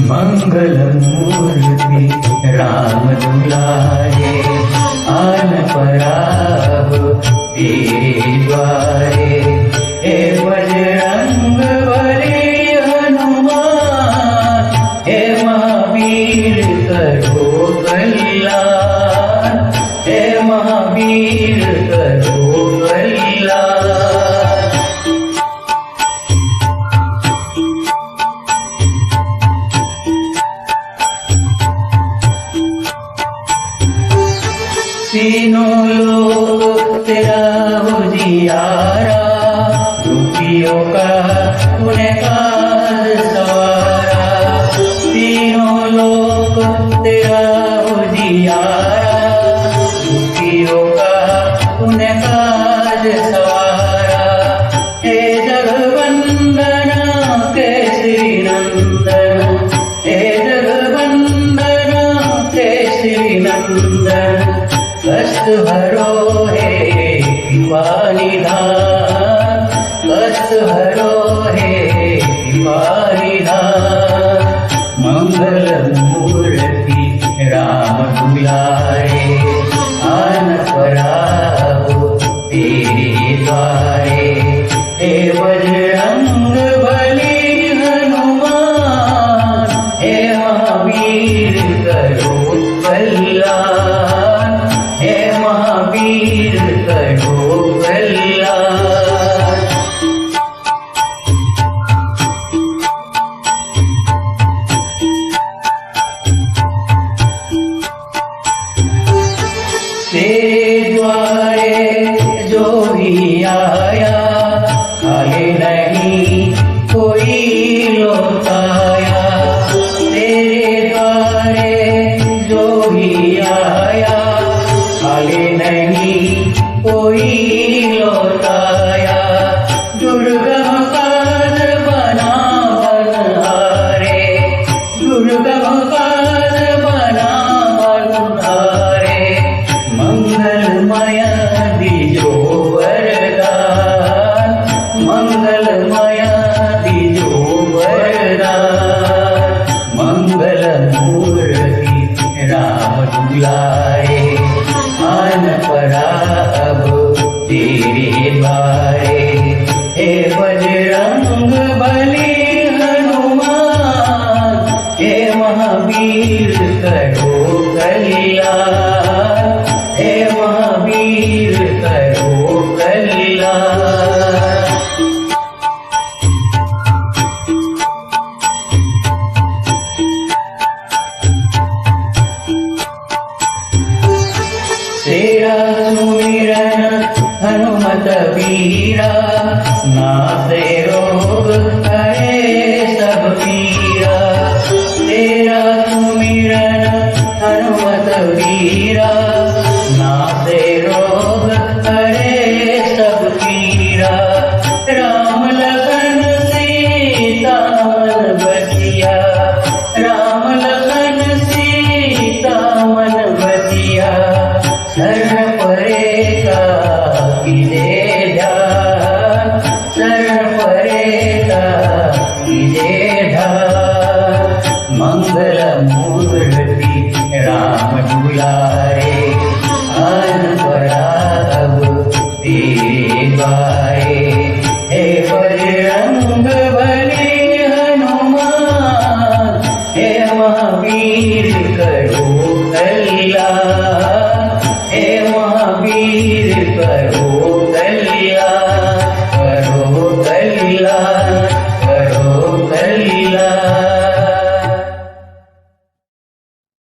मंगल मूर्ति राम दुलारे, आन पराब तेरे द्वारे। हे बजरंग बली हनुमान, हे महावीर करो कल्याण, हे महावीर करो कल्याण। तीनों लोग तेरा उजियारा, दुखियों का तूने काज सवारा। तीनों लोग तेरा उजियारा, दुखियों का तूने काज सवारा। हे जगवंदना केसरी नंदन, हे जगवंदना केसरी नंदन। कष्ट हरो हे कृपा निधान, कष्ट हरो हे कृपा निधान। मंगल मूर्ति राम दुलारे, आन पराब तेरे द्वारे। हे बजरंग बली हनुमान, हे महावीर करो कल्याण, हे महावीर करो कल्याण। तेरे द्वारे जो भी आया, खाली नहीं कोई लौटाया। तेरे द्वारे जो भी आया, खाली नहीं कोई लौटाया। दुर्गम काज बना बनहारे, दुर्गम काज बना बनहारे। मंगलमय दीजो वरदान, मंगलमय दीजो वरदान। मंगल मूर्ति राम दुलारे, आन पराब तेरे द्वारे। हे बजरंग बली हनुमान, हे महावीर करो कल्याण, हे महावीर करो कल्याण। तेरा सुमिरन हनुमत वीरा, नासे रोग हरे सब पीरा। तेरा सुमिरन हनुमत वीरा, नासे रोग हरे सब पीरा। राम लखन सीता मन बसिया, राम लखन सीता मन बसिया। शरण परेगा कीजे ध्यान, शरण परेगा कीजे ध्यान। मंगल मूर्ति राम दुलारे, आन पराब तेरे द्वारे। हे बजरंग बली हनुमान, हे महावीर